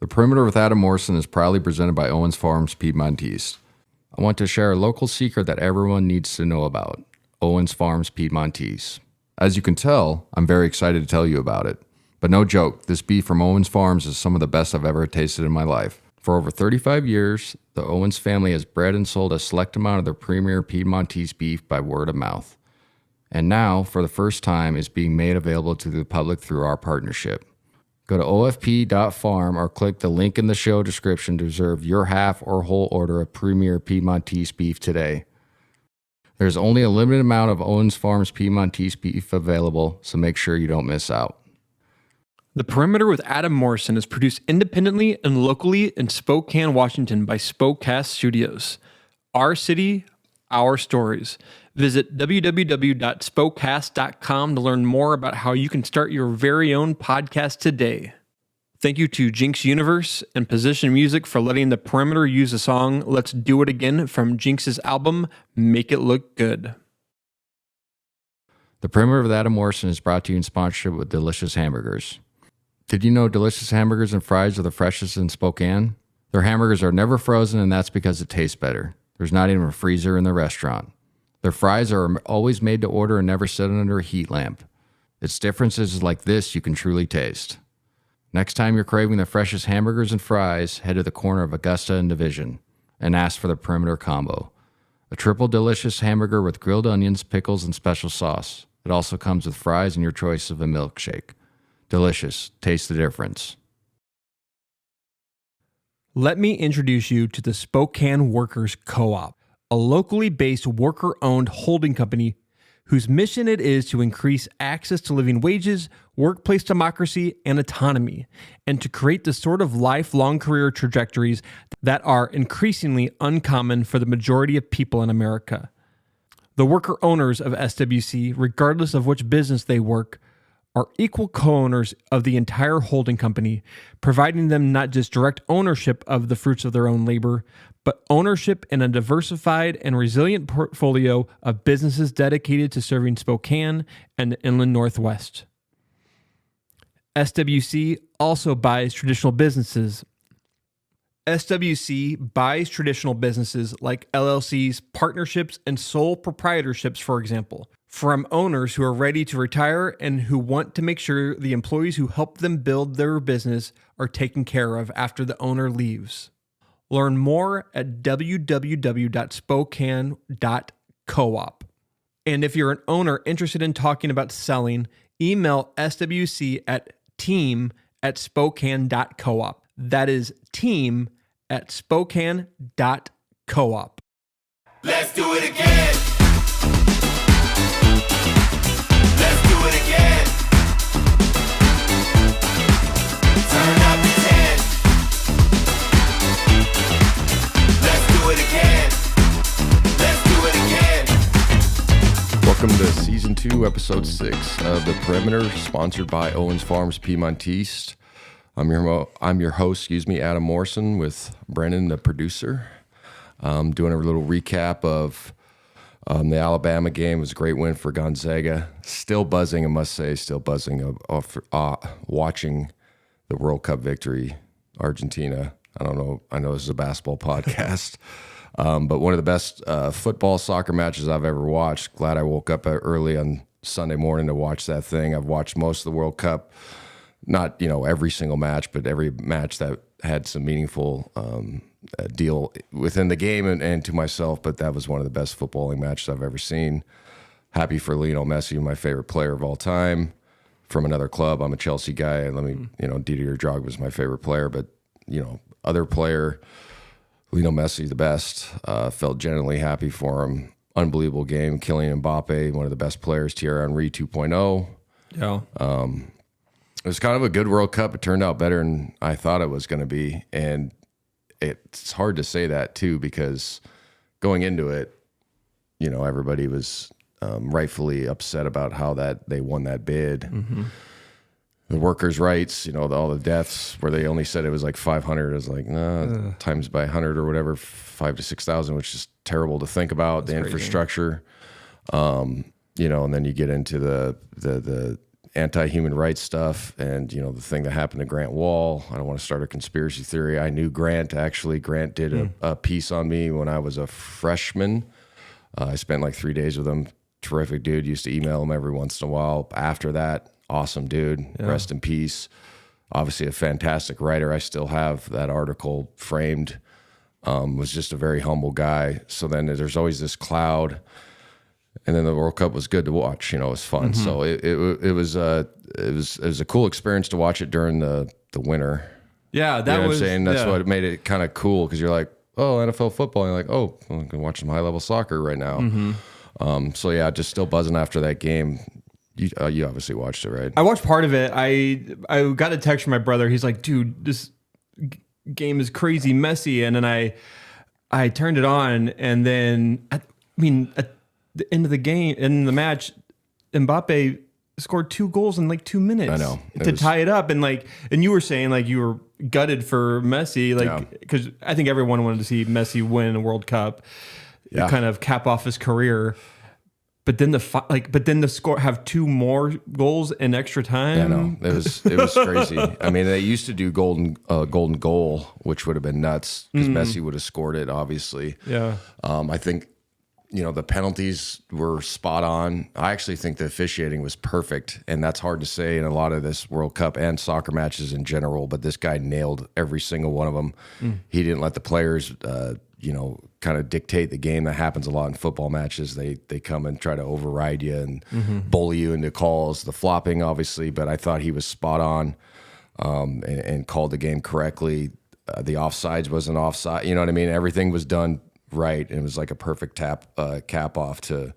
The Perimeter with Adam Morrison is proudly presented by Owens Farms Piedmontese. I want to share a local secret that everyone needs to know about, Owens Farms Piedmontese. As you can tell, I'm very excited to tell you about it. But no joke, this beef from Owens Farms is some of the best I've ever tasted in my life. For over 35 years, the Owens family has bred and sold a select amount of their premier Piedmontese beef by word of mouth. And now, for the first time, is being made available to the public through our partnership. Go to ofp.farm or click the link in the show description to reserve your half or whole order of premier Piedmontese beef today. There's only a limited amount of Owens Farms Piedmontese beef available, so make sure you don't miss out. The Perimeter with Adam Morrison is produced independently and locally in Spokane, Washington by Spokast Studios. Our city, our stories. Visit www.spokast.com to learn more about how you can start your very own podcast today. Thank you to Jinx Universe and Position Music for letting The Perimeter use the song Let's Do It Again from Jinx's album, Make It Look Good. The Perimeter with Adam Morrison is brought to you in sponsorship with Delicious Hamburgers. Did you know Delicious Hamburgers and Fries are the freshest in Spokane? Their hamburgers are never frozen, and that's because it tastes better. There's not even a freezer in the restaurant. Their fries are always made to order and never sit under a heat lamp. Its differences like this you can truly taste. Next time you're craving the freshest hamburgers and fries, head to the corner of Augusta and Division and ask for the Perimeter Combo. A triple delicious hamburger with grilled onions, pickles, and special sauce. It also comes with fries and your choice of a milkshake. Delicious. Taste the difference. Let me introduce you to the Spokane Workers Co-op, a locally based worker-owned holding company whose mission it is to increase access to living wages, workplace democracy, and autonomy, and to create the sort of lifelong career trajectories that are increasingly uncommon for the majority of people in America. The worker owners of SWC, regardless of which business they work, are equal co-owners of the entire holding company, providing them not just direct ownership of the fruits of their own labor, but ownership in a diversified and resilient portfolio of businesses dedicated to serving Spokane and the Inland Northwest. SWC also buys traditional businesses. SWC buys traditional businesses like LLCs, partnerships, and sole proprietorships, for example, from owners who are ready to retire and who want to make sure the employees who help them build their business are taken care of after the owner leaves. Learn more at www.spokane.coop. And if you're an owner interested in talking about selling, email SWC at team@spokane.coop. That is team@spokane.coop. Let's do it again. Let's do it again. Turn up the 10. Let's do it again. Let's do it again. Welcome to Season 2, Episode 6 of The Perimeter, sponsored by Owens Farms Piedmontese. I'm your host, Adam Morrison, with Brennan, the producer. Doing a little recap of the Alabama game. It was a great win for Gonzaga. Still buzzing, I must say, off watching the World Cup victory, Argentina. I don't know. I know this is a basketball podcast, but one of the best football, soccer matches I've ever watched. Glad I woke up early on Sunday morning to watch that thing. I've watched most of the World Cup. Not, every single match, but every match that had some meaningful deal within the game and to myself. But that was one of the best footballing matches I've ever seen. Happy for Lionel Messi, my favorite player of all time. From another club, I'm a Chelsea guy. And Didier Drogba was my favorite player. But, other player, Lionel Messi, the best. Felt genuinely happy for him. Unbelievable game. Kylian Mbappe, one of the best players. Thierry Henry 2.0. Yeah. It was kind of a good World Cup. It turned out better than I thought it was going to be. And it's hard to say that, too, because going into it, everybody was rightfully upset about how that they won that bid. Mm-hmm. The workers' rights, all the deaths where they only said it was like 500. It was like, times by 100 or whatever, 5,000 to 6,000, which is terrible to think about. That's the infrastructure, and then you get into the anti-human rights stuff, and you know the thing that happened to Grant Wall. I don't want to start a conspiracy theory. I knew Grant actually. Grant did a piece on me when I was a freshman. I spent like 3 days with him. Terrific dude. Used to email him every once in a while. After that, awesome dude. Yeah. Rest in peace. Obviously a fantastic writer. I still have that article framed. Was just a very humble guy. So then there's always this cloud, and then the World Cup was good to watch. You know, it was fun. So it was a cool experience to watch it during the winter. Yeah, that you know was. What I'm saying? That's what made it kind of cool, because you're like, oh, NFL football. And you're like, oh, I can watch some high level soccer right now. So yeah, just still buzzing after that game. You obviously watched it, right? I watched part of it. I got a text from my brother. He's like, dude, this game is crazy messy. And then I turned it on, and then at the end of the game, in the match, Mbappe scored 2 goals in like 2 minutes. I know. To tie it up. And you were saying like you were gutted for Messi, because I think everyone wanted to see Messi win a World Cup, kind of cap off his career. But then the score have 2 more goals in extra time. Yeah, I know. It was crazy. I mean, they used to do golden goal, which would have been nuts, because Messi would have scored it, obviously. Yeah. I think, you know, the penalties were spot on. I actually think the officiating was perfect, and that's hard to say in a lot of this World Cup and soccer matches in general, but this guy nailed every single one of them. He didn't let the players, kind of dictate the game. That happens a lot in football matches. They come and try to override you and bully you into calls. The flopping, obviously, but I thought he was spot on and called the game correctly. The offsides wasn't offside. You know what I mean? Everything was done right, and it was like a perfect cap off to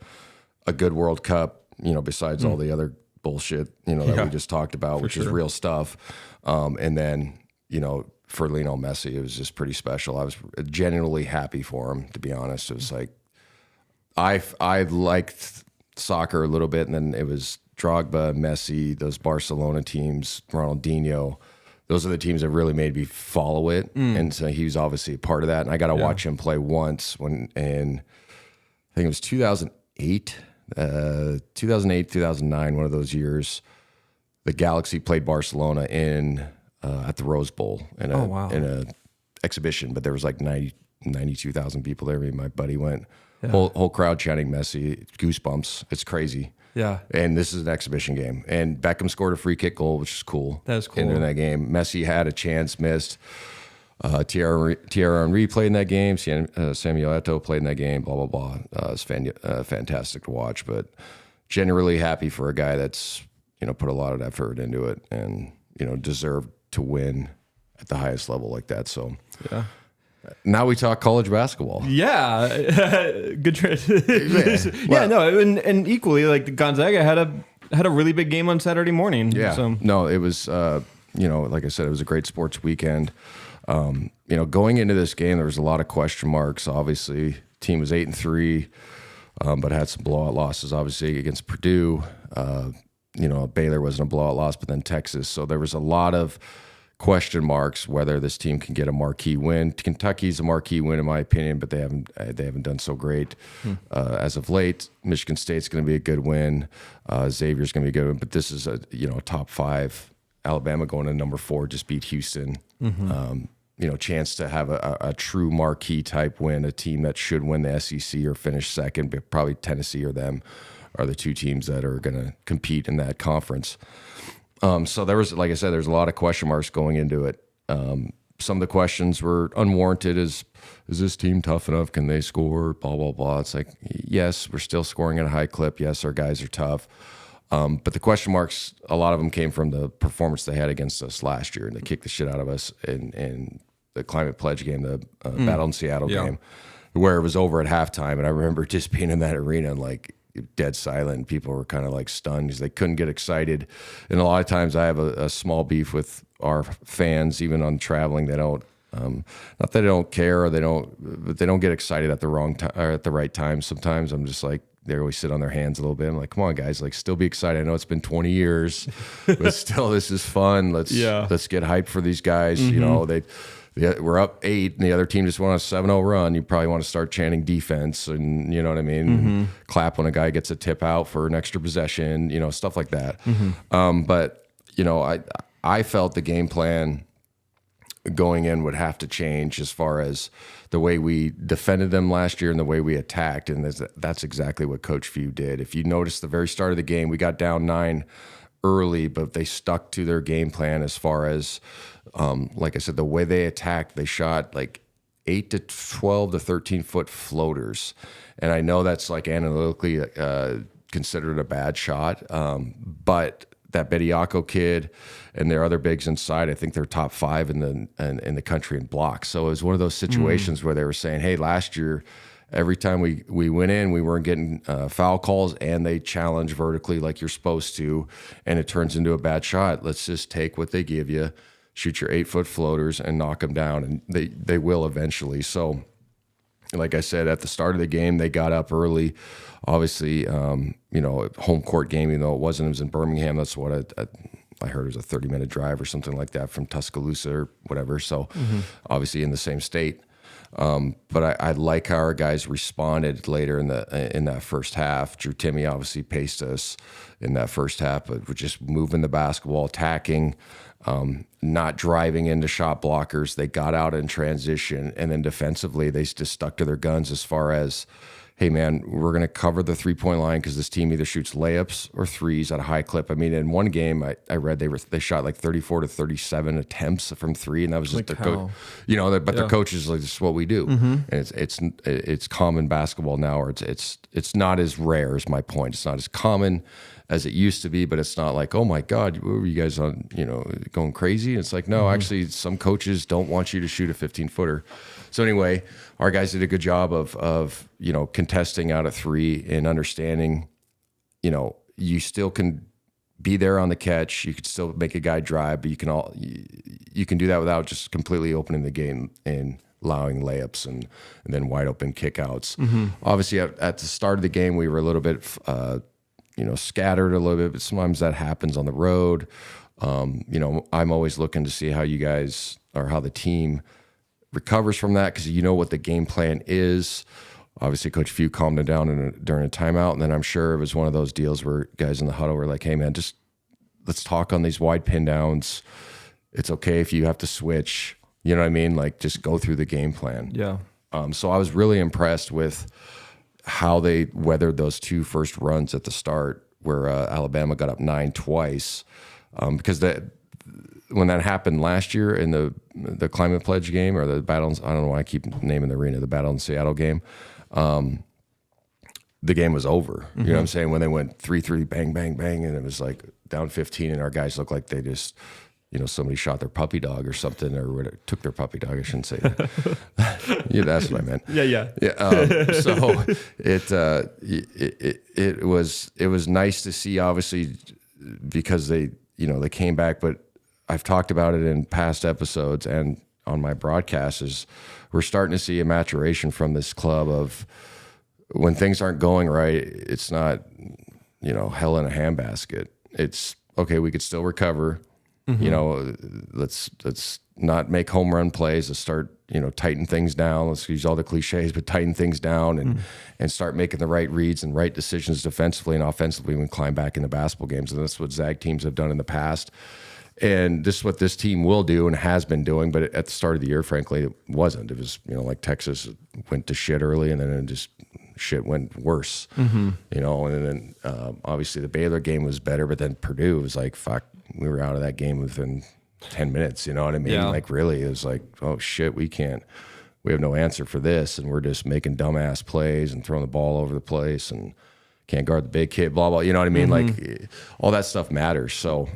a good World Cup, you know, besides all the other bullshit, you know, that we just talked about, which is real stuff. And then, you know, for Lionel Messi, it was just pretty special. I was genuinely happy for him, to be honest. It was like, I liked soccer a little bit, and then it was Drogba, Messi, those Barcelona teams, Ronaldinho. Those are the teams that really made me follow it. And so he was obviously a part of that. And I got to watch him play once in I think it was 2008, 2009, one of those years. The Galaxy played Barcelona at the Rose Bowl in a exhibition, but there was like 92,000 people there. Me and my buddy went. Whole crowd chanting Messi. Goosebumps. It's crazy. Yeah. And this is an exhibition game. And Beckham scored a free kick goal, which is cool. That is cool. In that game. Messi had a chance, missed. Thierry Henry played in that game. Samuel Eto'o played in that game, blah, blah, blah. It's fantastic to watch, but generally happy for a guy that's, you know, put a lot of effort into it and, you know, deserved to win at the highest level like that. So, yeah. Now we talk college basketball. Yeah, good trade. And equally, like Gonzaga had a really big game on Saturday morning. Yeah, so. No, it was like I said, it was a great sports weekend. Going into this game, there was a lot of question marks. Obviously, team was 8-3, but had some blowout losses. Obviously against Purdue, Baylor wasn't a blowout loss, but then Texas. So there was a lot of question marks whether this team can get a marquee win. Kentucky's a marquee win in my opinion, but they haven't done so great as of late. Michigan State's going to be a good win. Xavier's going to be a good win, but this is a top 5. Alabama going to number 4 just beat Houston. Chance to have a true marquee type win, a team that should win the SEC or finish second, but probably Tennessee or them are the 2 teams that are going to compete in that conference. So there was, like I said, there's a lot of question marks going into it. Some of the questions were unwarranted. Is this team tough enough? Can they score? Blah, blah, blah. It's like, yes, we're still scoring at a high clip. Yes, our guys are tough. But the question marks, a lot of them came from the performance they had against us last year, and they kicked the shit out of us in the Climate Pledge game, the Battle in Seattle game, where it was over at halftime. And I remember just being in that arena and like dead silent. People were kind of like stunned because they couldn't get excited. And a lot of times I have a small beef with our fans, even on traveling. They don't, not that they don't care, or they don't get excited at the wrong time or at the right time. Sometimes I'm just like, they always sit on their hands a little bit. I'm like, come on, guys, like still be excited. I know it's been 20 years, but still, this is fun. Let's get hyped for these guys. You know, we're up 8 and the other team just went on a 7-0 run, you probably want to start chanting defense, and you know what I mean? And clap when a guy gets a tip out for an extra possession, you know, stuff like that. But, you know, I felt the game plan going in would have to change as far as the way we defended them last year and the way we attacked. And that's exactly what Coach Few did. If you notice the very start of the game, we got down 9 early, but they stuck to their game plan as far as, like I said, the way they attacked, they shot like 8 to 12 to 13-foot floaters. And I know that's like analytically considered a bad shot, but that Bediako kid and their other bigs inside, I think they're top 5 in the country in blocks. So it was one of those situations where they were saying, hey, last year, every time we went in, we weren't getting foul calls, and they challenge vertically like you're supposed to, and it turns into a bad shot. Let's just take what they give you, shoot your 8-foot floaters, and knock them down, and they will eventually. So, like I said, at the start of the game, they got up early. Obviously, you know, home court game, even though it wasn't. It was in Birmingham. That's what I heard it was a 30-minute drive or something like that from Tuscaloosa or whatever. So, obviously in the same state. But I like how our guys responded later in that first half. Drew Timme obviously paced us in that first half, but we're just moving the basketball, attacking, not driving into shot blockers. They got out in transition, and then defensively, they just stuck to their guns as far as, hey, man, we're going to cover the three-point line because this team either shoots layups or threes at a high clip. I mean, in one game, I read they shot like 34 to 37 attempts from three, and that was just their coach. You know, but their coach is like, this is what we do, and it's common basketball now, or it's not as rare. Is my point. It's not as common as it used to be, but it's not like, oh my God, were you guys on, you know, going crazy? It's like, no, actually, some coaches don't want you to shoot a 15-footer. So anyway, our guys did a good job of you know, contesting out of three and understanding, you know, you still can be there on the catch. You could still make a guy drive, but you can do that without just completely opening the game and allowing layups and then wide open kickouts. Obviously, at the start of the game, we were a little bit, you know, scattered a little bit, but sometimes that happens on the road. You know, I'm always looking to see how you guys, or how the team recovers from that, because you know what the game plan is. Obviously, Coach Few calmed it down during a timeout, and then I'm sure it was one of those deals where guys in the huddle were like, hey, man, just let's talk on these wide pin downs. It's okay if you have to switch. You know what I mean? Like, just go through the game plan. Yeah. So I was really impressed with how they weathered those two first runs at the start, where Alabama got up 9 twice, because when that happened last year in the Climate Pledge game, or the Battle, I don't know why I keep naming the arena, the Battle in Seattle game, the game was over. You know what I'm saying? When they went 3-3, bang, bang, bang, and it was like down 15, and our guys looked like they just, you know, somebody shot their puppy dog or something, or took their puppy dog. I shouldn't say that. Yeah, that's what I meant. Yeah. So it was nice to see, obviously, because they came back. But I've talked about it in past episodes and on my broadcast, is we're starting to see a maturation from this club of, when things aren't going right, it's not, you know, hell in a handbasket. It's okay, we could still recover. You know, let's not make home run plays. Let's start, you know, tighten things down. Let's use all the cliches, but tighten things down and start making the right reads and right decisions defensively and offensively when we climb back into basketball games. And that's what Zag teams have done in the past. And this is what this team will do and has been doing. But at the start of the year, frankly, it wasn't. It was, you know, like Texas went to shit early, and then it just shit went worse. You know, and then obviously the Baylor game was better, but then Purdue was like, fuck, we were out of that game within 10 minutes. You know what I mean? Yeah. Like, really, it was like, oh shit, we have no answer for this, and we're just making dumbass plays and throwing the ball over the place and can't guard the big kid, blah, blah. You know what I mean? Like, all that stuff matters. So,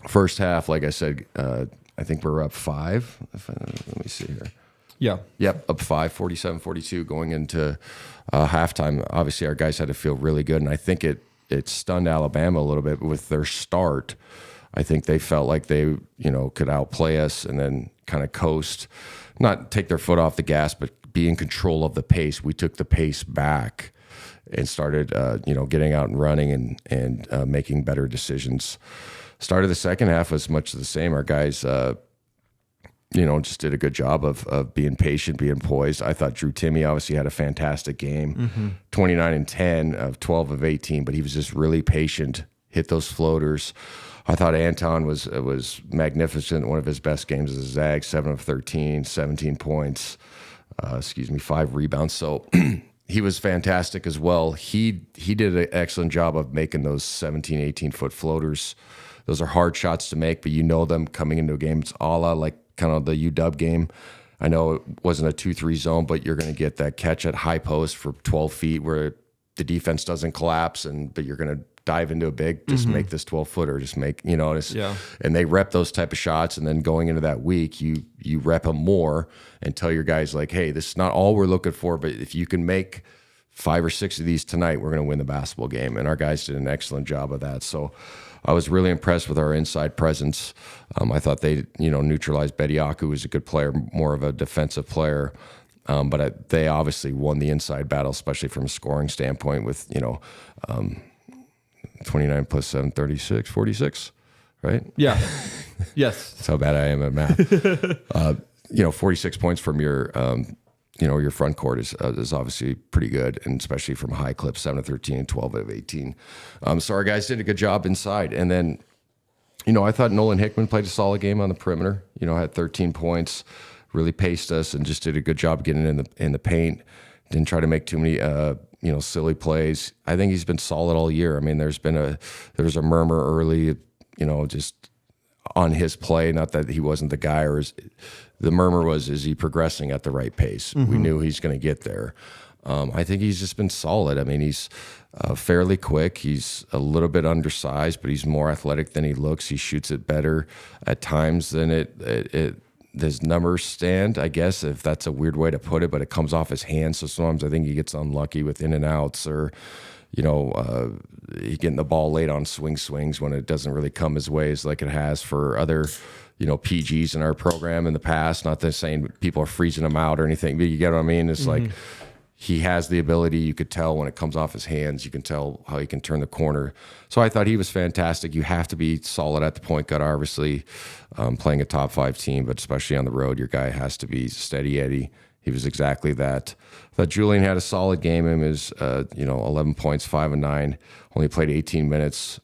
first half, like I said, I think we're up 5. Let me see here. Yeah. Yep, up 5, 47-42 going into halftime. Obviously, our guys had to feel really good, and I think it stunned Alabama a little bit with their start. I think they felt like they, you know, could outplay us and then kind of coast, not take their foot off the gas, but be in control of the pace. We took the pace back and started, you know, getting out and running and making better decisions. Start of the second half was much the same. Our guys, you just did a good job of being patient, being poised. I thought Drew Timme obviously had a fantastic game, 29 and 10 of 12 of 18, but he was just really patient, hit those floaters. I thought Anton was magnificent. One of his best games as a Zag, 7 of 13, 17 points, 5 rebounds. So he was fantastic as well. He did an excellent job of making those 17, 18-foot floaters. Those are hard shots to make, but you know them coming into a game. It's a la like kind of the UW game. I know it wasn't a 2-3 zone, but you're going to get that catch at high post for 12 feet where the defense doesn't collapse, but you're going to dive into a big, just make this 12-footer, just make, and they rep those type of shots. And then going into that week, you rep them more and tell your guys like, hey, this is not all we're looking for, but if you can make 5 or 6 of these tonight, we're going to win the basketball game. And our guys did an excellent job of that. So I was really impressed with our inside presence. I thought they, neutralized Bediaku, who's a good player, more of a defensive player. But they obviously won the inside battle, especially from a scoring standpoint with, 29 plus 7, 36, 46, right? Yeah. Yes. That's how bad I am at math. 46 points from your your front court is obviously pretty good, and especially from a high clip, 7 of 13 and 12 of 18. So our guys did a good job inside. And then, I thought Nolan Hickman played a solid game on the perimeter, had 13 points, really paced us and just did a good job getting in the paint. Didn't try to make too many, silly plays. I think he's been solid all year. I mean, there was a murmur early, just on his play, not that he wasn't the guy, the murmur was, is he progressing at the right pace? We knew he's going to get there. I think he's just been solid. I mean, he's fairly quick. He's a little bit undersized, but he's more athletic than he looks. He shoots it better at times than his numbers stand, I guess, if that's a weird way to put it, but it comes off his hands. So sometimes I think he gets unlucky with in and outs, or, he getting the ball late on swings when it doesn't really come his ways like it has for other, PGs in our program in the past. Not that saying people are freezing him out or anything, but you get what I mean? It's like he has the ability. You could tell when it comes off his hands. You can tell how he can turn the corner. So I thought he was fantastic. You have to be solid at the point guard, obviously, playing a top 5 team, but especially on the road, your guy has to be steady Eddie. He was exactly that. I thought Julian had a solid game. Him is 11 points, 5 and 9. Only played 18 minutes.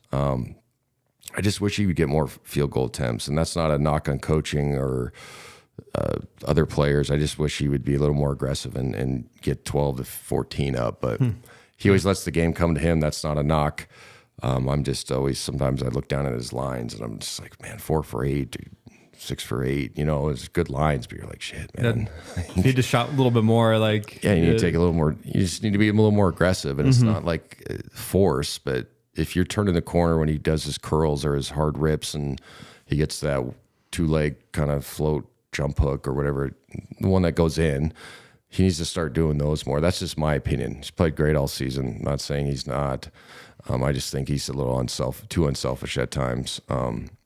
I just wish he would get more field goal attempts, and that's not a knock on coaching or other players. I just wish he would be a little more aggressive and get 12 to 14 up. But he always lets the game come to him. That's not a knock. I'm just always, sometimes I look down at his lines and I'm just like, man, 4 for 8, dude, 6 for 8. It's good lines, but you're like, shit, man. You need to shot a little bit more. Like, yeah, you need to take a little more. You just need to be a little more aggressive, and it's not like force, but if you're turning the corner when he does his curls or his hard rips and he gets that 2-leg kind of float jump hook or whatever, the one that goes in, he needs to start doing those more. That's just my opinion. He's played great all season. I'm not saying he's not. I just think he's a little too unselfish at times.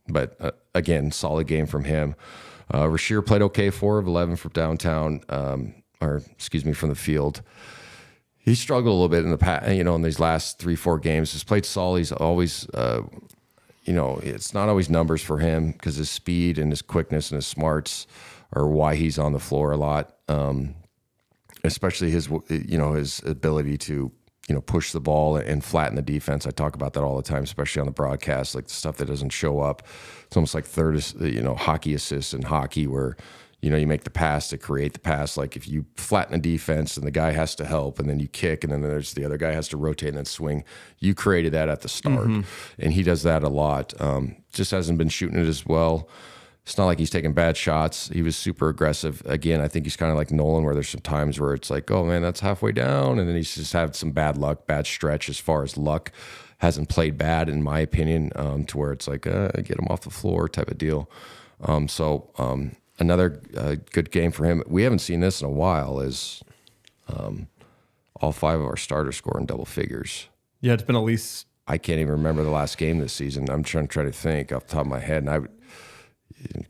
But again, solid game from him. Rasheer played okay, 4 of 11 from downtown, from the field. He struggled a little bit in the past, in these last 3-4 games. He's played solid. He's always, it's not always numbers for him because his speed and his quickness and his smarts are why he's on the floor a lot. Especially his ability to, push the ball and flatten the defense. I talk about that all the time, especially on the broadcast, like the stuff that doesn't show up. It's almost like hockey assists in hockey where, you make the pass to create the pass. Like if you flatten the defense and the guy has to help and then you kick and then there's the other guy has to rotate and then swing. You created that at the start. And he does that a lot. Just hasn't been shooting it as well. It's not like he's taking bad shots. He was super aggressive. Again, I think he's kind of like Nolan where there's some times where it's like, oh man, that's halfway down. And then he's just had some bad luck, bad stretch as far as luck. Hasn't played bad in my opinion, to where it's like, get him off the floor type of deal. Another good game for him. We haven't seen this in a while. Is all 5 of our starters score in double figures. Yeah, it's been at least. I can't even remember the last game this season. I'm trying to think off the top of my head, and I would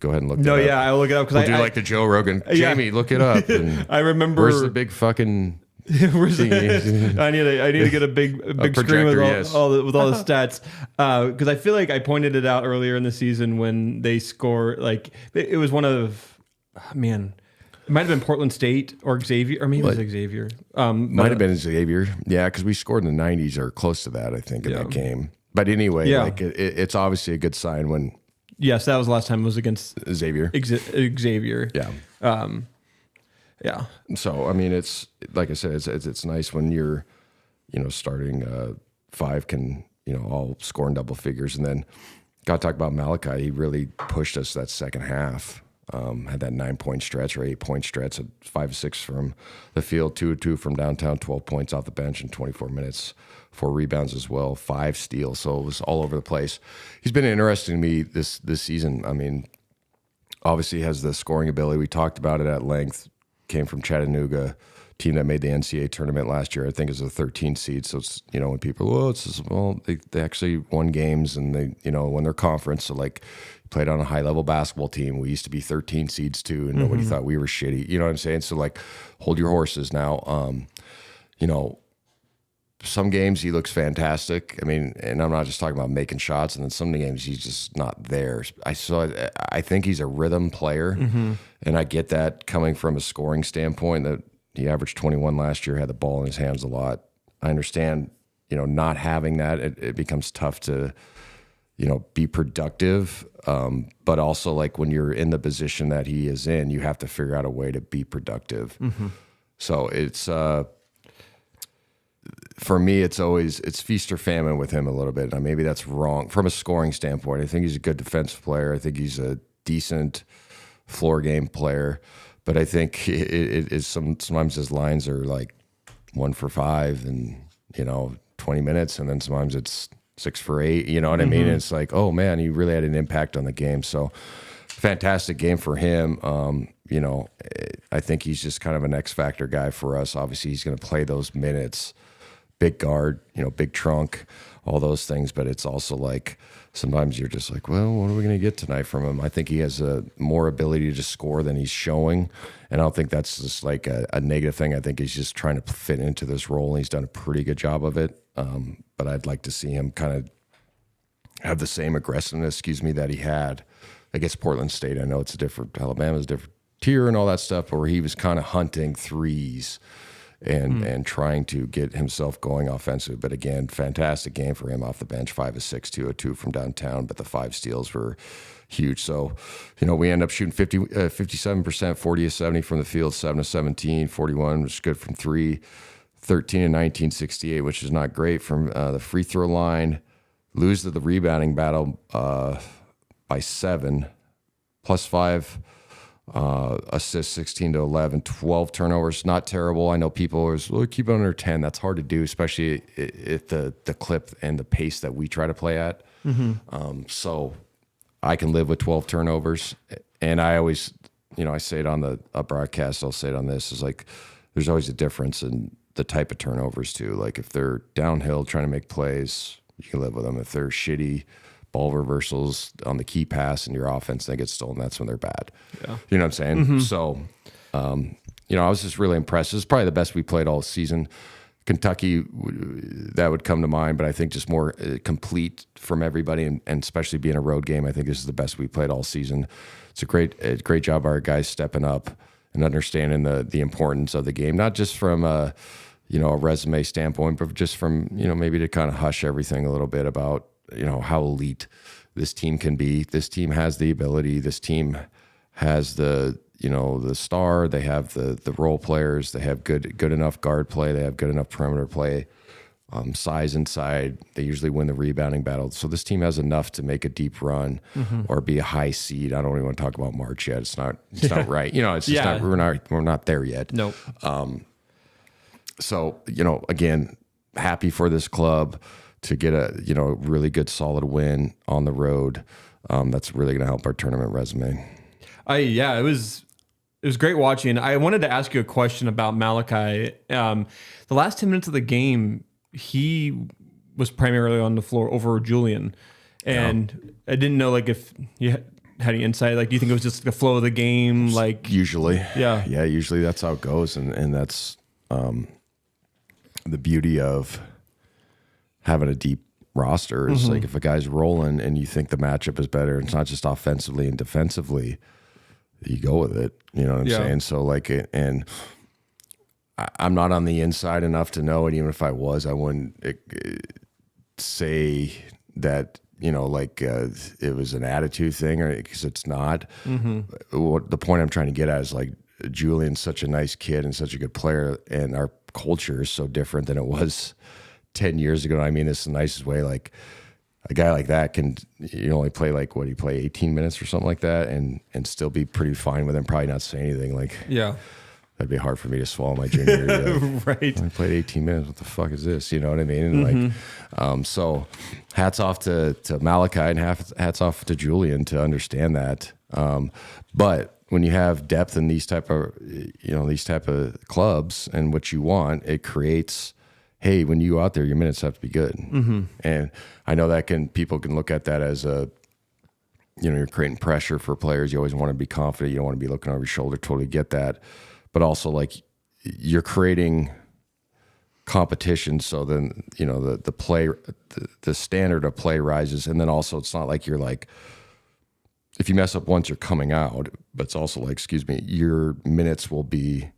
go ahead and look. No, yeah, I'll look it up because we'll do like the Joe Rogan. Jamie, look it up. And I remember. Where's the big fucking? I need to get a big screen with all the stats because I feel like I pointed it out earlier in the season when they score, like it was one of man, it might have been Portland State or Xavier, or maybe it was Xavier. Might have been Xavier. Yeah, because we scored in the 90s or close to that, I think, in that game. But anyway, like it's obviously a good sign when. Yes, that was the last time it was against Xavier. Xavier. Yeah. Yeah. So I mean, it's like I said, it's nice when you're, starting 5 can all score in double figures, and then got to talk about Malachi. He really pushed us that second half. Had that 9-point stretch or 8-point stretch, 5-6 from the field, 2-2 from downtown, 12 points off the bench in 24 minutes, 4 rebounds as well, 5 steals. So it was all over the place. He's been interesting to me this season. I mean, obviously he has the scoring ability. We talked about it at length. Came from Chattanooga, team that made the NCAA tournament last year. I think it was a 13 seed. So it's, when people, they actually won games and they, won their conference. So like, played on a high-level basketball team. We used to be 13 seeds too, and nobody thought we were shitty. You know what I'm saying? So, like, hold your horses now. Some games he looks fantastic. I mean, and I'm not just talking about making shots, and then some games he's just not there. I think he's a rhythm player, and I get that coming from a scoring standpoint that he averaged 21 last year, had the ball in his hands a lot. I understand, not having that, it becomes tough to – be productive. But also like when you're in the position that he is in, you have to figure out a way to be productive. So it's, for me, it's feast or famine with him a little bit. Now, maybe that's wrong from a scoring standpoint. I think he's a good defensive player. I think he's a decent floor game player, but I think it is sometimes his lines are like 1 for 5 and, 20 minutes. And then sometimes it's 6 for 8, you know what I mean? It's like, oh man, he really had an impact on the game. So fantastic game for him. I think he's just kind of an X factor guy for us. Obviously he's going to play those minutes, big guard, big trunk, all those things. But it's also like, sometimes you're just like, well, what are we going to get tonight from him? I think he has a more ability to just score than he's showing. And I don't think that's just like a negative thing. I think he's just trying to fit into this role, and he's done a pretty good job of it. But I'd like to see him kind of have the same aggressiveness, that he had against Portland State. I know it's Alabama's a different tier and all that stuff, but where he was kind of hunting threes and trying to get himself going offensively. But again, fantastic game for him off the bench, 5 of 6, 2 of 2 from downtown, but the 5 steals were huge. So, we end up shooting 57%, 40 of 70 from the field, 7 of 17, 41, which is good from 3. 13 and 19, 68, which is not great from the free throw line. Lose to the rebounding battle by 7, plus 5 assists, 16 to 11, 12 turnovers. Not terrible. I know people always keep it under 10. That's hard to do, especially at the clip and the pace that we try to play at. So I can live with 12 turnovers. And I always, I say it on the broadcast, I'll say it on this, is like there's always a difference in the type of turnovers too. Like if they're downhill trying to make plays, you can live with them. If they're shitty ball reversals on the key pass and your offense, they get stolen, that's when they're bad. Yeah. You know what I'm saying? So, I was just really impressed. This is probably the best we played all season. Kentucky, that would come to mind, but I think just more complete from everybody, and especially being a road game, I think this is the best we played all season. It's a great job our guys stepping up and understanding the importance of the game, not just from a resume standpoint, but just from, maybe to kind of hush everything a little bit about, how elite this team can be. This team has the ability. This team has the star. They have the role players. They have good enough guard play. They have good enough perimeter play, size inside. They usually win the rebounding battle. So this team has enough to make a deep run or be a high seed. I don't even want to talk about March yet. It's not right. It's just not, we're not there yet. Nope. So, again, happy for this club to get a, really good solid win on the road. That's really going to help our tournament resume. It was great watching. I wanted to ask you a question about Malachi. The last 10 minutes of the game, he was primarily on the floor over Julian. And I didn't know if you had any insight. Do you think it was just the flow of the game? Usually. Yeah, usually that's how it goes. And that's the beauty of having a deep roster is if a guy's rolling and you think the matchup is better, it's not just offensively and defensively, you go with it. You know what I'm saying? So like, and I'm not on the inside enough to know, and even if I was, I wouldn't say that, you know, like it was an attitude thing, or because it's not. What the point I'm trying to get at is like Julian's such a nice kid and such a good player, and our culture is so different than it was 10 years ago. I mean this the nicest way. Like a guy like that can, you only play like, what do you play, 18 minutes or something like that, and still be pretty fine with him, probably not say anything. Like, that'd be hard for me to swallow my junior year. Like, right. I played 18 minutes. What the fuck is this? You know what I mean? And like, so hats off to Malachi, and hats off to Julian to understand that. But when you have depth in these type of clubs and what you want, it creates, hey, when you go out there, your minutes have to be good. And I know that people can look at that as you're creating pressure for players. You always want to be confident. You don't want to be looking over your shoulder. Totally get that. But also, like, you're creating competition. So then, you know, the standard of play rises. And then also, it's not like you're like, if you mess up once, you're coming out. But it's also like, your minutes will be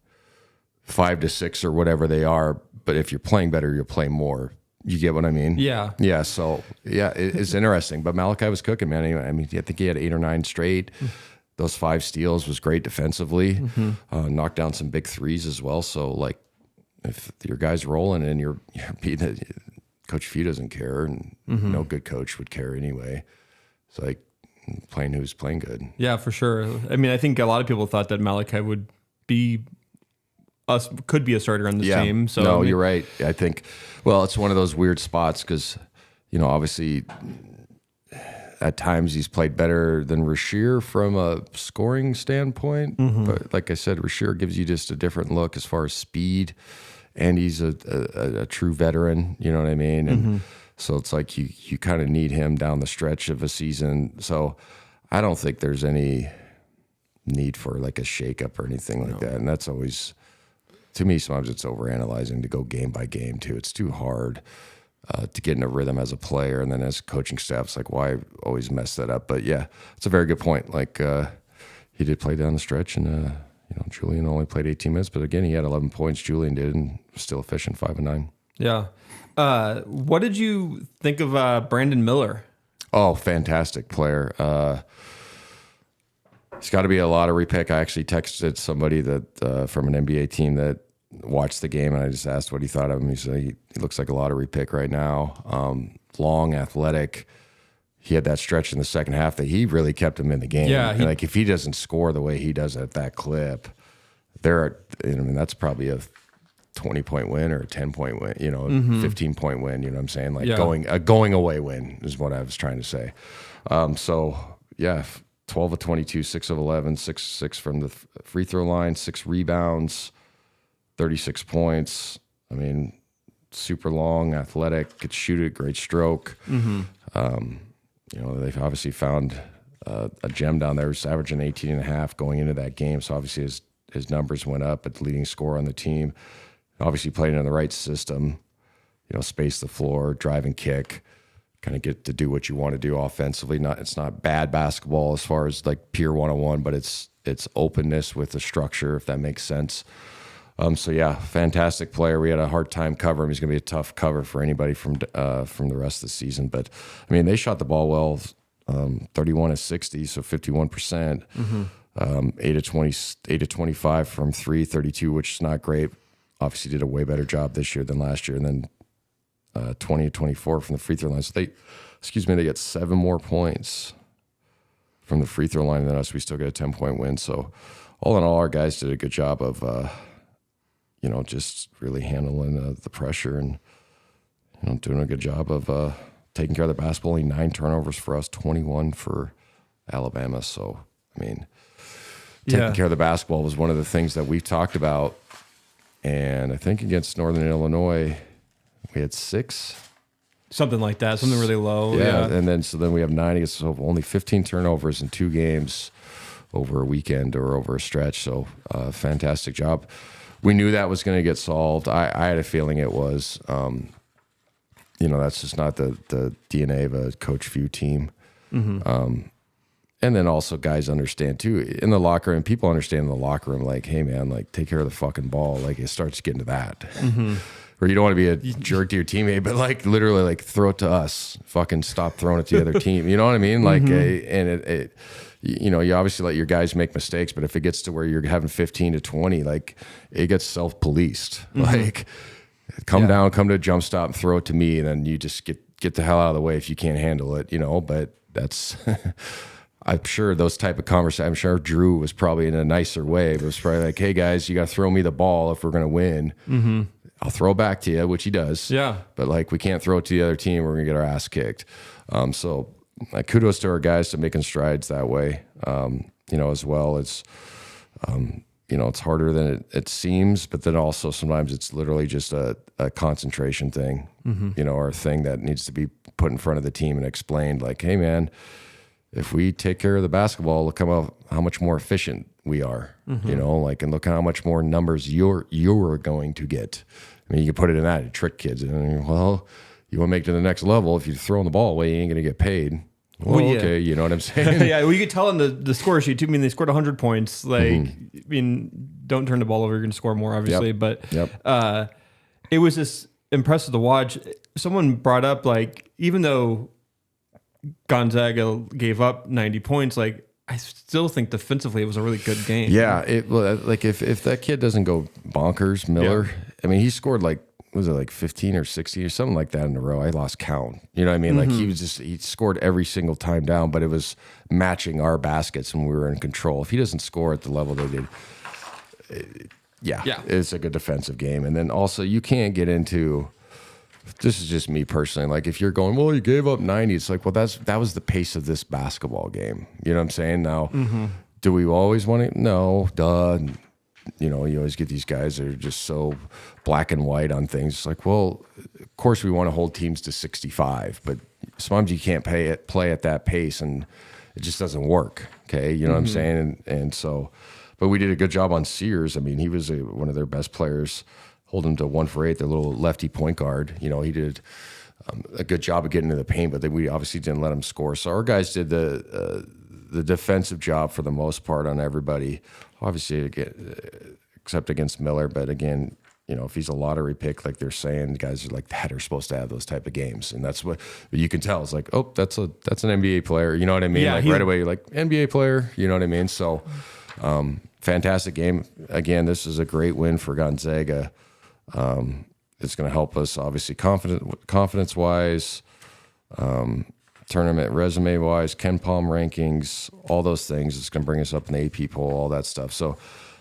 5 to 6 or whatever they are. But if you're playing better, you'll play more. You get what I mean? Yeah. Yeah. So yeah, it's interesting. But Malachi was cooking, man. I mean, I think he had 8 or 9 straight. Those 5 steals was great defensively. Knocked down some big threes as well. So like, if your guy's rolling and you're beating it, Coach Few doesn't care, and no good coach would care anyway. It's like playing who's playing good. Yeah, for sure. I mean, I think a lot of people thought that Malachi could be a starter on this team. So no, you're right. I think, well, it's one of those weird spots because, you know, obviously at times he's played better than Rasheer from a scoring standpoint. But like I said, Rasheer gives you just a different look as far as speed, and he's a true veteran. You know what I mean? And so it's like you kind of need him down the stretch of a season. So I don't think there's any need for like a shakeup or anything like that. And that's always, to me, sometimes it's overanalyzing to go game by game too. It's too hard to get in a rhythm as a player, and then as a coaching staff, it's like, why always mess that up? But yeah, it's a very good point. Like he did play down the stretch, and you know, Julian only played 18 minutes, but again, he had 11 points. Julian did, and was still efficient, 5 and 9. Yeah. What did you think of Brandon Miller? Oh, fantastic player. He's got to be a lottery pick. I actually texted somebody that from an NBA team that watched the game, and I just asked what he thought of him. He said he looks like a lottery pick right now. Long, athletic. He had that stretch in the second half that he really kept him in the game. Yeah, and like if he doesn't score the way he does at that clip, that's probably a 20-point win or a 10-point win, 15-point win, you know what I'm saying? Like a going away win is what I was trying to say. So yeah, 12 of 22, 6 of 11, 6 from the free throw line, 6 rebounds, 36 points. I mean, super long, athletic, could shoot it, great stroke. They've obviously found a gem down there. He's averaging 18 and a half going into that game. So obviously his numbers went up at the leading scorer on the team. Obviously playing in the right system, space the floor, drive and kick, kind of get to do what you want to do offensively. It's not bad basketball as far as like pure 101, but it's openness with the structure, if that makes sense. So yeah, fantastic player. We had a hard time covering him. He's going to be a tough cover for anybody from the rest of the season. But I mean, they shot the ball well, 31 of 60, so 51%. 8 of 25 from 3, 32, which is not great. Obviously, did a way better job this year than last year, and then 20 of 24 from the free throw line. So they got 7 more points from the free throw line than us. We still get a 10-point win. So all in all, our guys did a good job of just really handling the pressure and doing a good job of taking care of the basketball. Only 9 turnovers for us, 21 for Alabama. So I mean, taking care of the basketball was one of the things that we've talked about. And I think against Northern Illinois, we had 6. Something like that, something really low. Yeah. And then we have 9 against only 15 turnovers in 2 games over a weekend or over a stretch. So fantastic job. We knew that was going to get solved. I had a feeling it was. That's just not the DNA of a Coach Few team. and then also guys understand too in the locker room. People understand in the locker room, like, hey man, like take care of the fucking ball. Like it starts getting to that. Or you don't want to be a jerk to your teammate, but like literally like throw it to us. Fucking stop throwing it to the other team. You know what I mean? Like, you know, you obviously let your guys make mistakes, but if it gets to where you're having 15 to 20, like it gets self-policed. Like come down, come to a jump stop and throw it to me. And then you just get the hell out of the way if you can't handle it, you know, but that's, I'm sure those type of conversations, I'm sure Drew was probably in a nicer way, but it was probably like, hey guys, you got to throw me the ball if we're going to win. I'll throw it back to you, which he does. Yeah. But like, we can't throw it to the other team. We're going to get our ass kicked. So kudos to our guys to making strides that way. You know, as well as, you know, it's harder than it seems, but then also sometimes it's literally just a concentration thing, you know, or a thing that needs to be put in front of the team and explained like, hey man, if we take care of the basketball, look how much more efficient we are, you know, like, and look how much more numbers you're going to get. I mean, you can put it in that, you trick kids. And well, you want to make it to the next level. If you're throwing the ball away, you ain't going to get paid. Well, okay, you know what I'm saying? Yeah, well, you could tell in the score sheet too. I mean, they scored 100 points. Like, I mean, don't turn the ball over. You're going to score more, obviously. But it was just impressive to watch. Someone brought up, like, even though Gonzaga gave up 90 points, like, I still think defensively it was a really good game. Yeah, like if that kid doesn't go bonkers, Miller, I mean, he scored like, was it like 15 or 16 or something like that in a row? I lost count. You know what I mean? Like he scored every single time down, but it was matching our baskets when we were in control. If he doesn't score at the level they did, it's a good defensive game. And then also you can't get into, this is just me personally, like if you're going, well, you gave up 90, it's like, well, that was the pace of this basketball game. You know what I'm saying? Now, do we always want to? No, duh. You know, you always get these guys that are just so black and white on things. It's like, well, of course we want to hold teams to 65, but sometimes you can't play at that pace and it just doesn't work. Okay. You know what I'm saying? And so, but we did a good job on Sears. I mean, he was one of their best players, hold him to 1 for 8, their little lefty point guard. You know, he did a good job of getting to the paint, but we obviously didn't let him score. So our guys did the defensive job for the most part on everybody. Obviously, except against Miller, but again, you know, if he's a lottery pick, like they're saying, guys are like that are supposed to have those type of games, and that's what you can tell. It's like, oh, that's an NBA player. You know what I mean? Yeah, like right away, you're like NBA player. You know what I mean? So, fantastic game. Again, this is a great win for Gonzaga. It's going to help us obviously confidence wise. Tournament resume wise, Ken Palm rankings, all those things. It's going to bring us up in the AP poll, all that stuff. So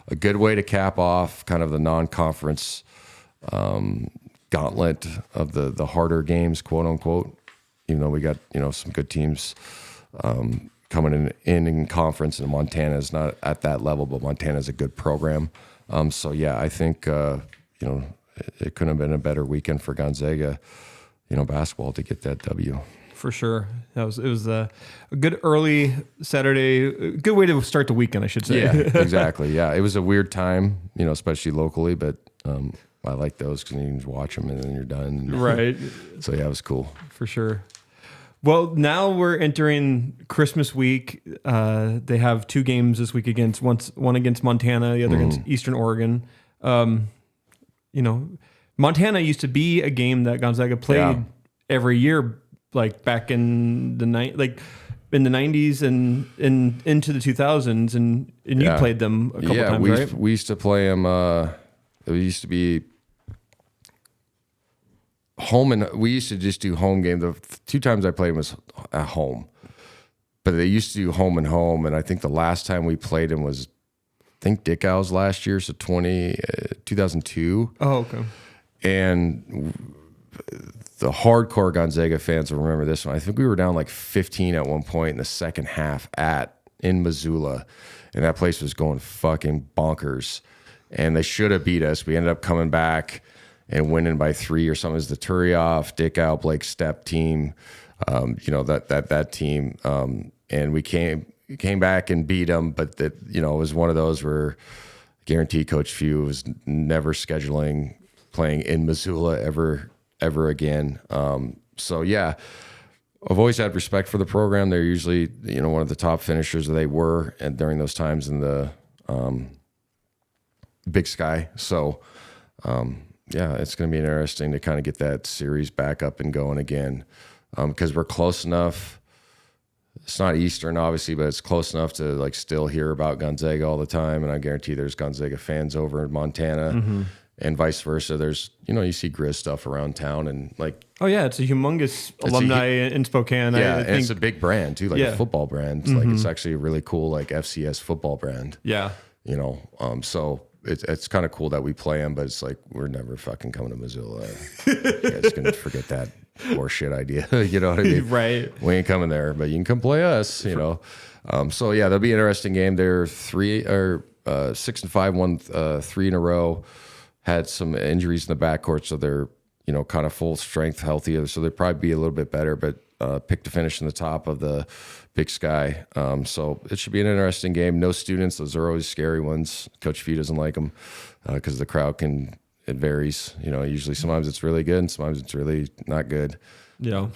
a good way to cap off kind of the non-conference gauntlet of the harder games, quote unquote, even though we got, you know, some good teams coming in conference, and Montana is not at that level, but Montana is a good program. So yeah, I think, you know, it couldn't have been a better weekend for Gonzaga, you know, basketball to get that W. For sure. It was a good early Saturday, a good way to start the weekend, I should say. Yeah, exactly. Yeah, it was a weird time, you know, especially locally, but I like those because you can watch them and then you're done. Right. So yeah, it was cool. For sure. Well, now we're entering Christmas week. They have 2 games this week one against Montana, the other against Eastern Oregon. You know, Montana used to be a game that Gonzaga played every year, like back in the in the 90s and into the 2000s, and you played them a couple times, right? We used to play them. It used to be home, and we used to just do home game. The 2 times I played them was at home, but they used to do home and home. And I think the last time we played them was, I think Dickau's last year, so 2002. Oh, okay. And the hardcore Gonzaga fans will remember this one. I think we were down like 15 at one point in the second half in Missoula, and that place was going fucking bonkers. And they should have beat us. We ended up coming back and winning by 3 or something. It was the Turioff, Dickau, Blake Stepp team, you know, that team. And we came back and beat them, but that, you know, it was one of those where I guarantee Coach Few was never playing in Missoula ever again. So yeah, I've always had respect for the program. They're usually, one of the top finishers. They were and during those times in the Big Sky. So, it's going to be interesting to kind of get that series back up and going again because we're close enough. It's not Eastern, obviously, but it's close enough to like still hear about Gonzaga all the time. And I guarantee there's Gonzaga fans over in Montana and vice versa. There's, you see Grizz stuff around town and like. Oh, yeah. It's a humongous alumni in Spokane. Yeah, I and think, it's a big brand too, like a football brand. Like it's actually a really cool like FCS football brand. Yeah. So it's kind of cool that we play them, but it's like we're never fucking coming to Missoula. You guys can forget that horseshit idea. You know what I mean? Right. We ain't coming there, but you can come play us. So that'll be an interesting game. They're 6-5, won 3 in a row. Had some injuries in the backcourt, so they're kind of full strength, healthier. So they'll probably be a little bit better, but picked to finish in the top of the Big Sky. So it should be an interesting game. No students; those are always scary ones. Coach Fee doesn't like them because the crowd it varies. Usually sometimes it's really good and sometimes it's really not good. Yeah.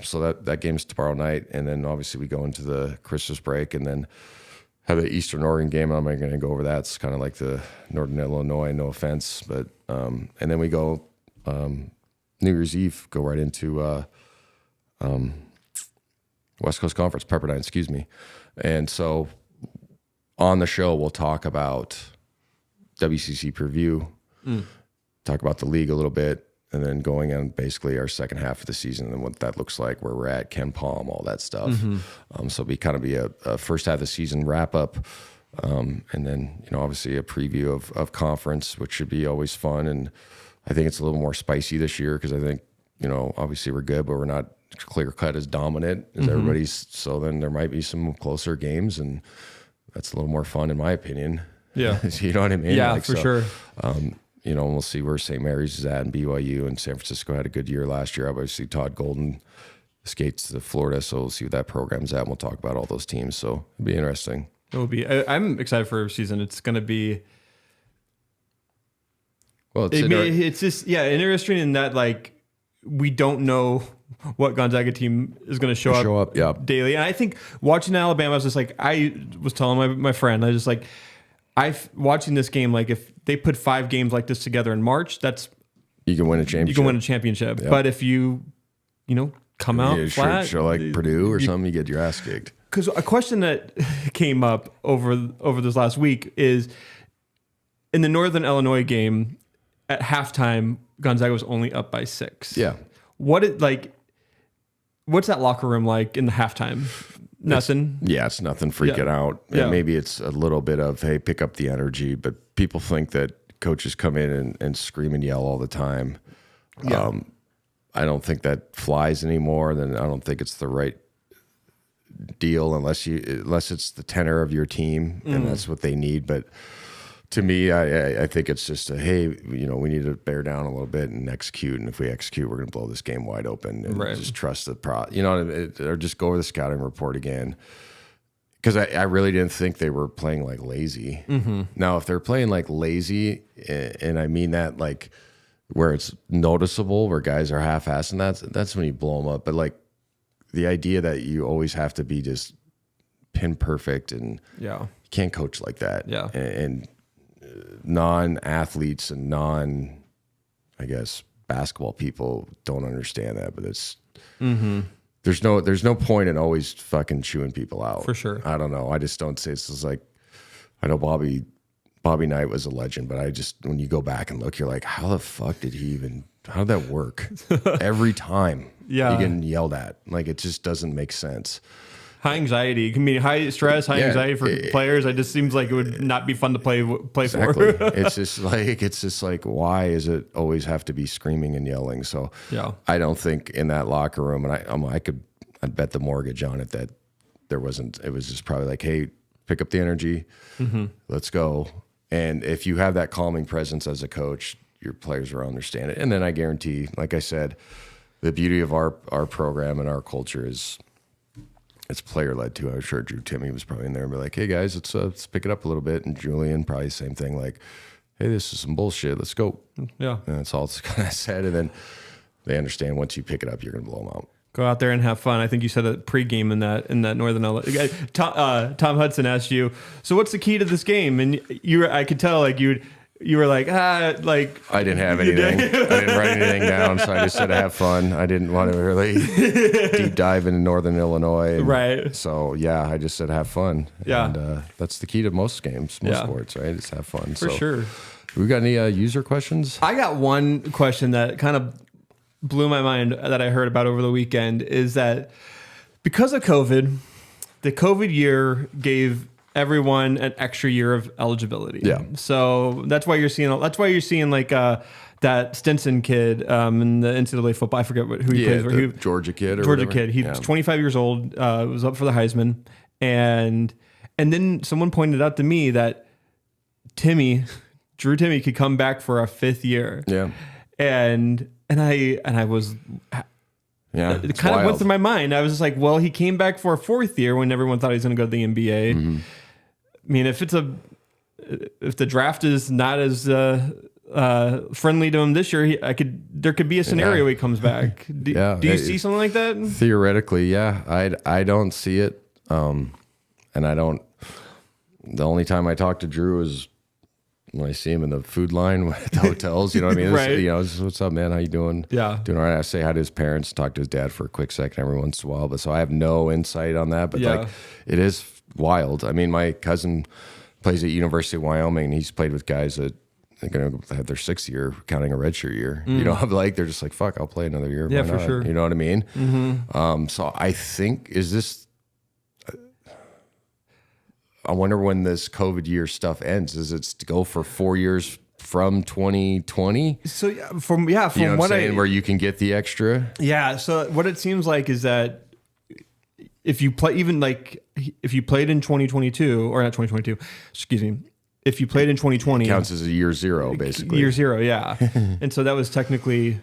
So that game's tomorrow night, and then obviously we go into the Christmas break, and then have the Eastern Oregon game. I'm not going to go over that. It's kind of like the Northern Illinois. No offense, but and then we go New Year's Eve. Go right into West Coast Conference, Pepperdine. Excuse me. And so on the show, we'll talk about WCC preview. Talk about the league a little bit, and then going on basically our second half of the season and what that looks like, where we're at, Ken Palm, all that stuff. So it'll be a first half of the season wrap up, and then obviously a preview of conference, which should be always fun. And I think it's a little more spicy this year because I think obviously we're good, but we're not clear cut as dominant as everybody's. So then there might be some closer games, and that's a little more fun in my opinion. Yeah, you know what I mean? Yeah, for sure. And we'll see where St. Mary's is at, and BYU and San Francisco had a good year last year. Obviously, Todd Golden skates to Florida, so we'll see what that program's at, and we'll talk about all those teams. So it'll be interesting. It will be. I'm excited for a season. It's going to be. Well, it's just interesting in that like we don't know what Gonzaga team is going to show up daily. And I think watching Alabama, I was just like, I was telling my friend, I was just like, watching this game, like if they put 5 games like this together in March, you can win a championship. You can win a championship. Yep. But if you come out flat, show like Purdue or something, you get your ass kicked. Because a question that came up over this last week is in the Northern Illinois game at halftime, Gonzaga was only up by 6. Yeah. What's that locker room like in the halftime? Nothing. It's nothing freaking out. Yeah. And maybe it's a little bit of, hey, pick up the energy, but people think that coaches come in and scream and yell all the time. Yeah. I don't think that flies anymore. Then I don't think it's the right deal unless it's the tenor of your team and that's what they need. But to me, I think it's just hey, we need to bear down a little bit and execute. And if we execute, we're going to blow this game wide open and just trust the or just go over the scouting report again. Because I really didn't think they were playing like lazy. Now, if they're playing like lazy, and I mean that like where it's noticeable, where guys are half-assing, that's when you blow them up. But like the idea that you always have to be just pin perfect and you can't coach like that. Yeah. And non-athletes and I guess basketball people don't understand that, but it's there's no point in always fucking chewing people out. For sure. I don't know. I just don't say it's like I know Bobby Knight was a legend, but when you go back and look, you're like, how the fuck how did that work? Every time you getting yelled at. Like it just doesn't make sense. High anxiety. I mean, high stress, high anxiety for players. It just seems like it would not be fun to play exactly. for. It's just like, why is it always have to be screaming and yelling? So I don't think in that locker room, and I'd bet the mortgage on it that there wasn't. It was just probably like, hey, pick up the energy, let's go. And if you have that calming presence as a coach, your players will understand it. And then I guarantee, like I said, the beauty of our program and our culture is. It's player led too. I'm sure Drew Timme was probably in there and be like, "Hey guys, let's pick it up a little bit." And Julian probably same thing, like, "Hey, this is some bullshit. Let's go." Yeah, and that's all it's kind of said. And then they understand once you pick it up, you're going to blow them out. Go out there and have fun. I think you said a pregame in that Northern LA. Tom Hudson asked you, so what's the key to this game? And I could tell like you were like, like I didn't have anything. I didn't write anything down, so I just said have fun. I didn't want to really deep dive into Northern Illinois. Right. So yeah, I just said have fun. Yeah. And that's the key to most games, most sports, right? Just have fun. For sure. We got any user questions? I got one question that kind of blew my mind that I heard about over the weekend is that because of COVID, the COVID year gave everyone an extra year of eligibility. Yeah. So that's why you're seeing like that Stinson kid in the NCAA football. I forget who he plays. The Georgia kid. Georgia kid. He's 25 years old. Was up for the Heisman, and then someone pointed out to me that Drew Timme could come back for a fifth year. Yeah. And I was, it kind of went through my mind. I was just like, well, he came back for a fourth year when everyone thought he was going to go to the NBA. Mm-hmm. I mean, if the draft is not as friendly to him this year, there could be a scenario he comes back. Do you see something like that? Theoretically, yeah. I don't see it, and I don't. The only time I talk to Drew is when I see him in the food line at the hotels. You know what I mean? Right. What's up, man? How you doing? Yeah. Doing all right. I say hi to his parents, talk to his dad for a quick second every once in a while. But so I have no insight on that. But like, it is wild. I mean, my cousin plays at University of Wyoming, and he's played with guys that are going to have their sixth year, counting a redshirt year. You know, like they're just like, fuck, I'll play another year. Yeah, Why for not? sure. You know what I mean? Mm-hmm. So I think, I wonder when this COVID year stuff ends. Is it to go for 4 years from 2020? So from you know what I'm what saying, where you can get the extra. Yeah. So what it seems like is that if you play, even like if you played in 2022 or not 2022, excuse me, if you played in 2020, Counts as a year zero, basically. Year zero, yeah. And so that was technically,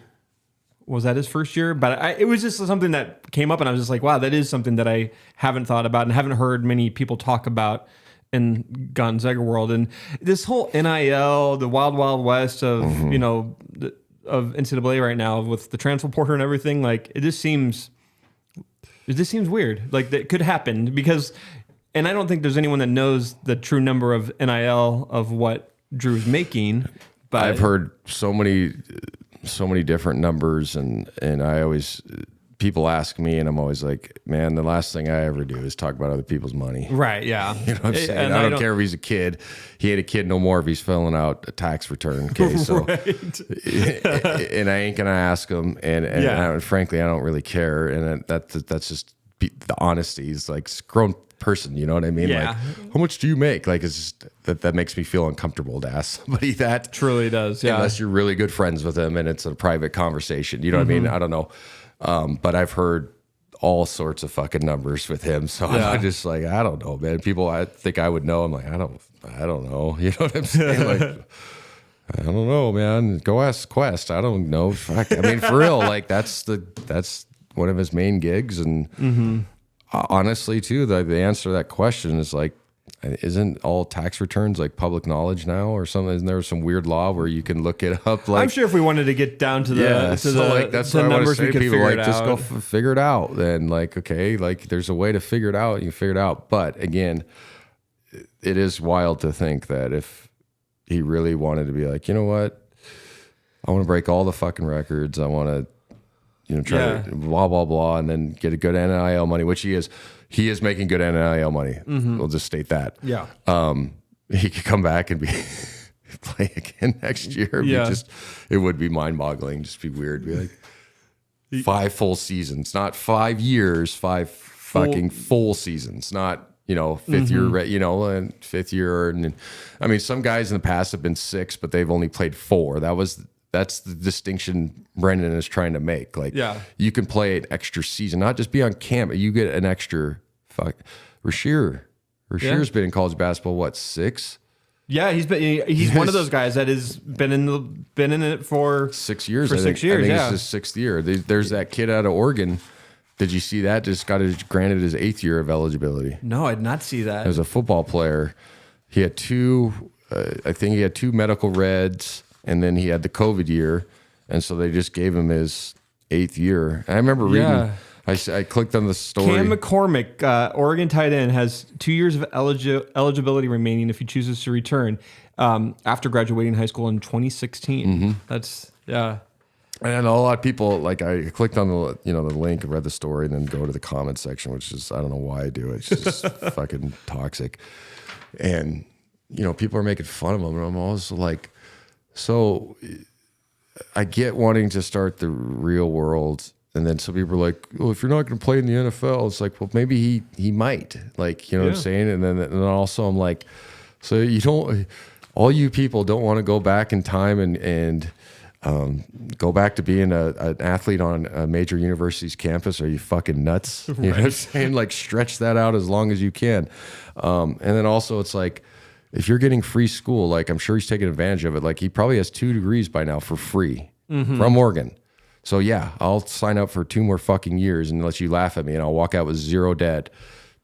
was that his first year? But it was just something that came up, and I was just like, wow, that is something that I haven't thought about and haven't heard many people talk about in Gonzaga world. And this whole NIL, the wild, wild west of, of NCAA right now with the transfer portal and everything, like it just seems weird. Like that could happen because, and I don't think there's anyone that knows the true number of NIL of what Drew's making. But I've heard so many different numbers, and I always, people ask me, and I'm always like, man, the last thing I ever do is talk about other people's money. Right, yeah. You know what I'm saying? And I don't care if he's a kid. He ain't a kid no more if he's filling out a tax return. Okay, so and I ain't gonna ask him, and frankly, I don't really care. And that's just the honesty. He's like a grown person, you know what I mean? Yeah. Like, how much do you make? Like, it's just that makes me feel uncomfortable to ask somebody that. Truly does, yeah. Unless you're really good friends with him and it's a private conversation. You know what I mean? I don't know. But I've heard all sorts of fucking numbers with him. So I'm just like, I don't know, man. People I think I would know. I'm like, I don't know. You know what I'm saying? Like, I don't know, man. Go ask Quest. I don't know. Fuck. I mean, for real, like that's one of his main gigs. And honestly, too, the answer to that question is like, isn't all tax returns like public knowledge now or something? Isn't there some weird law where you can look it up? Like, I'm sure if we wanted to get down to the that's the what I want to numbers, say we to could people. figure Like, it just out. go figure it out. Then, like, okay, like there's a way to figure it out. You figure it out. But again, it is wild to think that if he really wanted to be like, you know what, I want to break all the fucking records. I want to, try to blah, blah, blah, and then get a good NIL money, which he is. He is making good NIL money. We'll just state that. Yeah. He could come back and play again next year. It would be mind-boggling. Just be weird. Be like 5 full seasons, not 5 years, 5 fucking full seasons, not fifth year, and fifth year. And I mean, some guys in the past have been 6, but they've only played 4. That's the distinction Brendan is trying to make. Like, you can play an extra season, not just be on camp. You get an extra. Rasheer's been in college basketball, 6? Yeah, he's one of those guys that has been in it for 6 years. For 6 years, I think it's his 6th year. There's that kid out of Oregon. Did you see that? Just got granted his 8th year of eligibility. No, I did not see that. As a football player, he had 2. I think he had 2 medical reds, and then he had the COVID year, and so they just gave him his 8th year. And I remember reading. I clicked on the story. Cam McCormick, Oregon tight end, has 2 years of eligibility remaining if he chooses to return after graduating high school in 2016. That's And a lot of people, like, I clicked on the the link, read the story, and then go to the comment section, which is, I don't know why I do it. It's just fucking toxic. And people are making fun of him, and I'm also like, so I get wanting to start the real world. And then some people are like, well, if you're not going to play in the NFL, it's like, well, maybe he might, like, what I'm saying? And then also I'm like, so all you people don't want to go back in time and go back to being an athlete on a major university's campus. Are you fucking nuts? You know what I'm saying? Like, stretch that out as long as you can. And then also it's like, if you're getting free school, like, I'm sure he's taking advantage of it. Like, he probably has 2 degrees by now for free from Oregon. So yeah, I'll sign up for 2 more fucking years and let you laugh at me, and I'll walk out with 0 debt,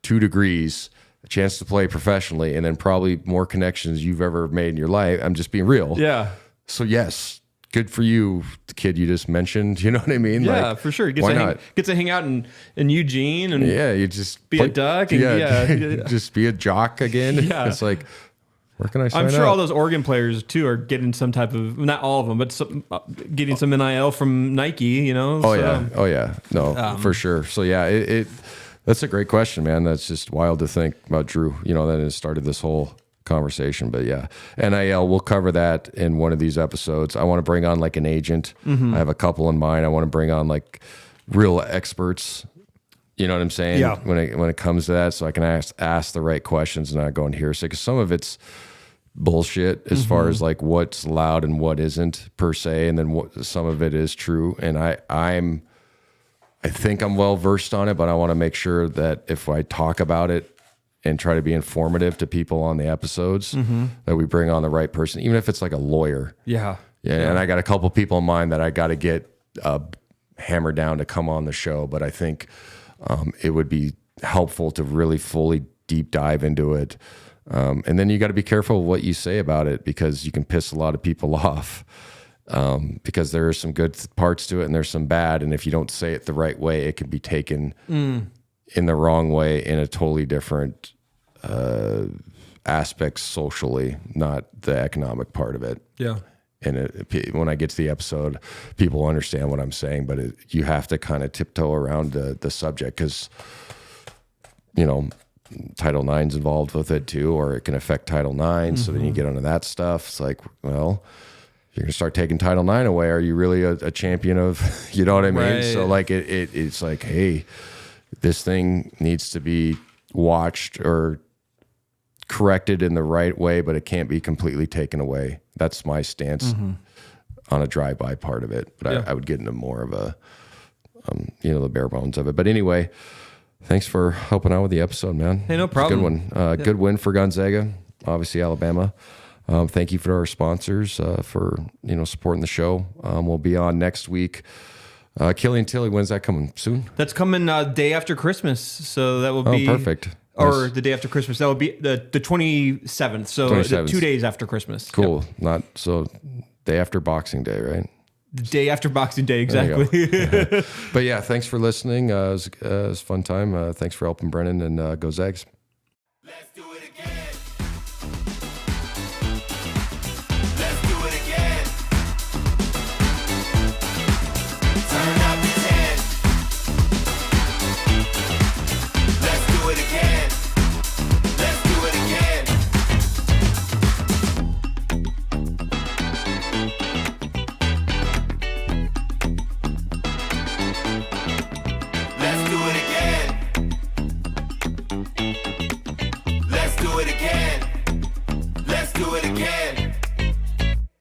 2 degrees, a chance to play professionally, and then probably more connections you've ever made in your life. I'm just being real. Yeah. So yes, good for you, the kid you just mentioned. You know what I mean? Yeah, like, for sure. He why gets to hang out in Eugene and you just be a duck. And just be a jock again. Yeah. It's like, where can I sign I'm sure up? all those Oregon players too are getting some type of, not all of them, but getting some NIL from Nike. Oh yeah, no, for sure. So yeah, that's a great question, man. That's just wild to think about Drew. That has started this whole conversation. But yeah, NIL, we'll cover that in one of these episodes. I want to bring on like an agent. I have a couple in mind. I want to bring on like real experts. You know what I'm saying? Yeah. When it comes to that, so I can ask the right questions and not go in hearsay, because some of it's bullshit as far as like what's allowed and what isn't per se, and then some of it is true. And I think I'm well versed on it, but I want to make sure that if I talk about it and try to be informative to people on the episodes, that we bring on the right person, even if it's like a lawyer. Yeah. And I got a couple people in mind that I got to get hammered down to come on the show, but I think it would be helpful to really fully deep dive into it. And then you got to be careful what you say about it, because you can piss a lot of people off, because there are some good parts to it and there's some bad. And if you don't say it the right way, it can be taken in the wrong way in a totally different aspects socially, not the economic part of it. Yeah. And when I get to the episode, people understand what I'm saying, but you have to kind of tiptoe around the subject, because, Title IX's involved with it too, or it can affect Title IX. So then you get onto that stuff. It's like, well, if you're going to start taking Title IX away, are you really a champion of, you know what I mean? Right. So like it's like, hey, this thing needs to be watched or corrected in the right way, but it can't be completely taken away. That's my stance on a drive-by part of it. But I would get into more of a, the bare bones of it. But anyway, thanks for helping out with the episode, man. Hey, no problem. Good one. Good win for Gonzaga, obviously Alabama. Thank you for our sponsors for supporting the show. We'll be on next week. Killian Tilly, when's that coming? Soon? That's coming day after Christmas, so that will be perfect. Or Nice. the day after Christmas. That will be the 27th. So 27th. 2 days after Christmas. Cool. Yep. Not so day after Boxing Day, right? Day after Boxing Day, There you exactly. go. But yeah, thanks for listening. It was a fun time. Thanks for helping Brennan, and go Zags. Let's do it.